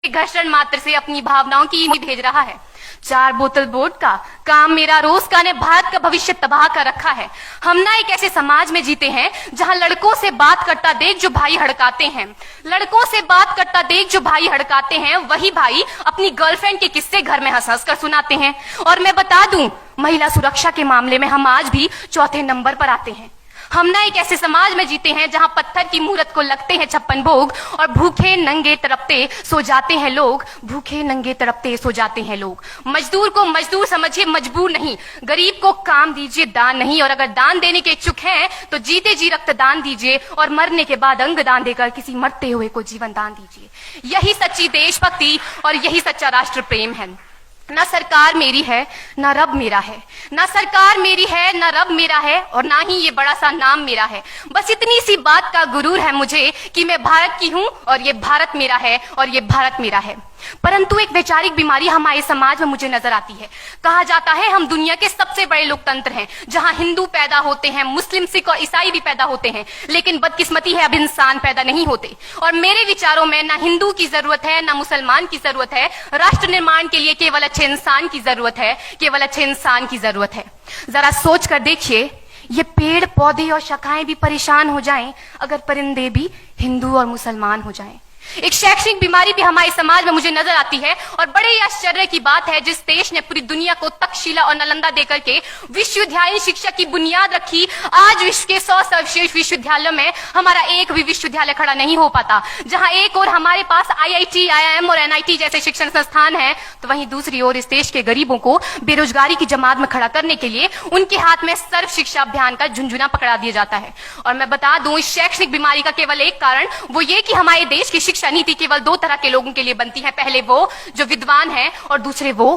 घर्षण मात्र से अपनी भावनाओं की भेज रहा है। 4 बोतल वोट का काम मेरा रोज का ने भारत का भविष्य तबाह कर रखा है। हम ना एक ऐसे समाज में जीते हैं जहां लड़कों से बात करता देख जो भाई हड़काते हैं, लड़कों से बात करता देख जो भाई हड़काते हैं, वही भाई अपनी गर्लफ्रेंड के किस्से घर में हंस हंस कर सुनाते हैं। और मैं बता दूं, महिला सुरक्षा के मामले में हम आज भी चौथे नंबर पर आते हैं। हम ना एक ऐसे समाज में जीते हैं जहां पत्थर की मूरत को लगते हैं 56 भोग और भूखे नंगे तड़पते सो जाते हैं लोग, भूखे नंगे तड़पते सो जाते हैं लोग। मजदूर को मजदूर समझिए, मजबूर नहीं। गरीब को काम दीजिए, दान नहीं। और अगर दान देने के इच्छुक हैं तो जीते जी रक्तदान दीजिए और मरने के बाद अंग दान देकर किसी मरते हुए को जीवन दान दीजिए। यही सच्ची देशभक्ति और यही सच्चा राष्ट्र प्रेम है। ना सरकार मेरी है ना रब मेरा है, ना सरकार मेरी है ना रब मेरा है, और ना ही ये बड़ा सा नाम मेरा है। बस इतनी सी बात का गुरूर है मुझे कि मैं भारत की हूं और ये भारत मेरा है और ये भारत मेरा है। परंतु एक वैचारिक बीमारी हमारे समाज में मुझे नजर आती है। कहा जाता है हम दुनिया के सबसे बड़े लोकतंत्र हैं, जहां हिंदू पैदा होते हैं, मुस्लिम, सिख और ईसाई भी पैदा होते हैं, लेकिन बदकिस्मती है अब इंसान पैदा नहीं होते। और मेरे विचारों में ना हिंदू की जरूरत है ना मुसलमान की जरूरत है। राष्ट्र निर्माण के लिए केवल अच्छे इंसान की जरूरत है, केवल अच्छे इंसान की जरूरत है। जरा सोच कर देखिए, ये पेड़ पौधे और शाखाएं भी परेशान हो जाएं अगर परिंदे भी हिंदू और मुसलमान हो जाएं। एक शैक्षणिक बीमारी भी हमारे समाज में मुझे नजर आती है, और बड़े ही आश्चर्य की बात है, जिस देश ने पूरी दुनिया को तक्षशिला और नालंदा देकर के विश्वविद्यालय शिक्षा की बुनियाद रखी, आज विश्व के 100 सर्वश्रेष्ठ विश्वविद्यालयों में हमारा एक भी विश्वविद्यालय खड़ा नहीं हो पाता। जहां एक और हमारे पास IIT, IIM और NIT जैसे शिक्षण संस्थान हैं, तो वहीं दूसरी ओर इस देश के गरीबों को बेरोजगारी की जमात में खड़ा करने के लिए उनके हाथ में सर्व शिक्षा अभियान का झुंझुना पकड़ा दिया जाता है। और मैं बता दूं, इस शैक्षणिक बीमारी का केवल एक कारण वो ये कि हमारे देश की शिक्षा नीति केवल 2 तरह के लोगों के लिए बनती है। पहले वो जो विद्वान हैं और दूसरे वो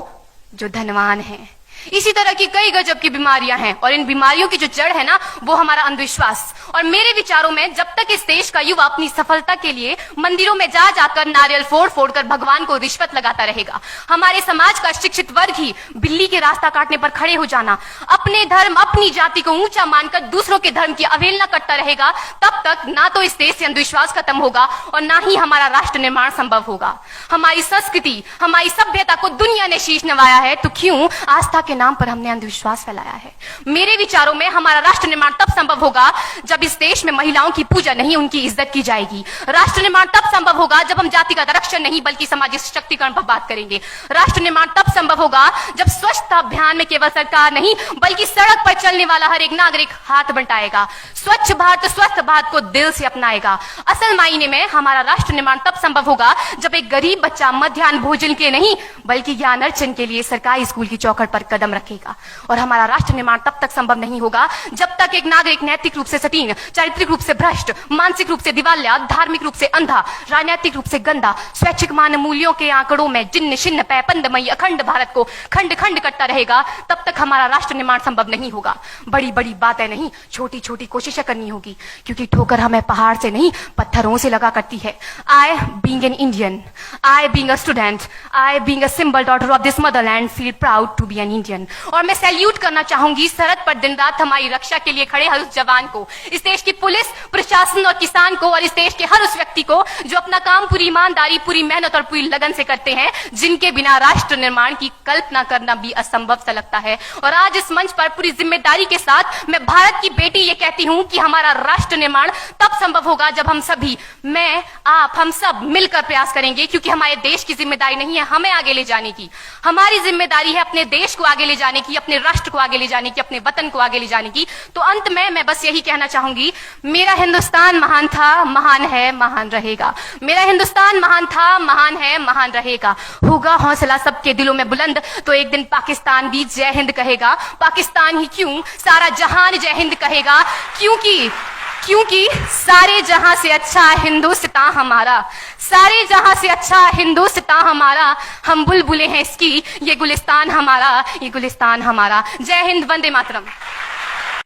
जो धनवान हैं। इसी तरह की कई गजब की बीमारियां हैं, और इन बीमारियों की जो जड़ है ना, वो हमारा अंधविश्वास। और मेरे विचारों में जब तक इस देश का युवा अपनी सफलता के लिए मंदिरों में जा जाकर नारियल फोड़ फोड़ कर भगवान को रिश्वत लगाता रहेगा, हमारे समाज का शिक्षित वर्ग ही बिल्ली के रास्ता काटने पर खड़े हो जाना, अपने धर्म अपनी जाति को ऊंचा मानकर दूसरों के धर्म की अवहेलना करता रहेगा, तब तक ना तो इस देश से अंधविश्वास खत्म होगा और ना ही हमारा राष्ट्र निर्माण संभव होगा। हमारी संस्कृति, हमारी सभ्यता को दुनिया ने शीश नवाया है, तो क्यों आस्था के नाम पर हमने अंधविश्वास फैलाया है? मेरे विचारों में हमारा राष्ट्र निर्माण तब संभव होगा जब इस देश में महिलाओं की पूजा नहीं, उनकी इज्जत की जाएगी। राष्ट्र निर्माण तब संभव होगा जब हम जाति का आरक्षण नहीं बल्कि सामाजिक सशक्तिकरण पर बात करेंगे। राष्ट्र निर्माण तब संभव होगा जब स्वच्छता अभियान में केवल सरकार नहीं बल्कि सड़क पर चलने वाला हर एक नागरिक हाथ बंटाएगा, स्वच्छ भारत स्वस्थ भारत को दिल से अपनाएगा। असल मायने में हमारा राष्ट्र निर्माण तब संभव होगा जब एक गरीब बच्चा मध्याह्न भोजन के नहीं बल्कि ज्ञान अर्जन के लिए सरकारी स्कूल की चौखट पर कदम रखेगा। और हमारा राष्ट्र निर्माण तब तक संभव नहीं होगा जब तक एक नागरिक नैतिक रूप से सतीन, चारित्रिक रूप से भ्रष्ट, मानसिक रूप से दिवालिया, धार्मिक रूप से अंधा, राजनीतिक रूप से गंदा, स्वैच्छिक मान मूल्यों के आंकड़ों में जिन्न शिन्न पैपंदमयी अखंड भारत को खंड खंड करता रहेगा, तब तक हमारा राष्ट्र निर्माण संभव नहीं होगा। बड़ी बड़ी बातें नहीं, छोटी छोटी कोशिशें करनी होगी, क्योंकि ठोकर हमें पहाड़ से नहीं पत्थरों से लगा करती है। I being an Indian, I being a student, I being a simple daughter of this motherland feel proud to be an Indian। और मैं सैल्यूट करना चाहूंगी सरहद पर दिन रात हमारी रक्षा के लिए खड़े हर उस जवान को, इस देश की पुलिस, प्रशासन और किसान को, और इस देश के हर उस व्यक्ति को जो अपना काम पूरी ईमानदारी, पूरी मेहनत और पूरी लगन से करते हैं, जिनके बिना राष्ट्र निर्माण की कल्पना करना भी असंभव सा लगता है। और आज इस मंच पर पूरी जिम्मेदारी के साथ मैं भारत की बेटी ये कहती हूं कि हमारा राष्ट्र निर्माण तब संभव होगा जब हम सभी, मैं, आप, हम सब मिलकर प्रयास करेंगे, क्योंकि हमारे देश की जिम्मेदारी नहीं है हमें आगे ले जाने की, हमारी जिम्मेदारी है अपने देश को आगे ले जाने की, अपने राष्ट्र को आगे ले जाने की, अपने वतन को आगे ले जाने की। तो अंत में मैं बस यही कहना चाहूंगी, मेरा हिंदुस्तान महान था, महान है, महान रहेगा। मेरा हिंदुस्तान महान था, महान है, महान रहेगा। होगा हौसला सबके दिलों में बुलंद तो एक दिन पाकिस्तान भी जय हिंद कहेगा। पाकिस्तान ही क्यों, सारा जहान जय हिंद कहेगा, क्योंकि सारे जहां से अच्छा हिंदुस्तान हमारा, सारे जहां से अच्छा हिंदुस्तान हमारा, हम बुलबुलें हैं इसकी, ये गुलिस्तान हमारा, ये गुलिस्तान हमारा। जय हिंद, वंदे मातरम।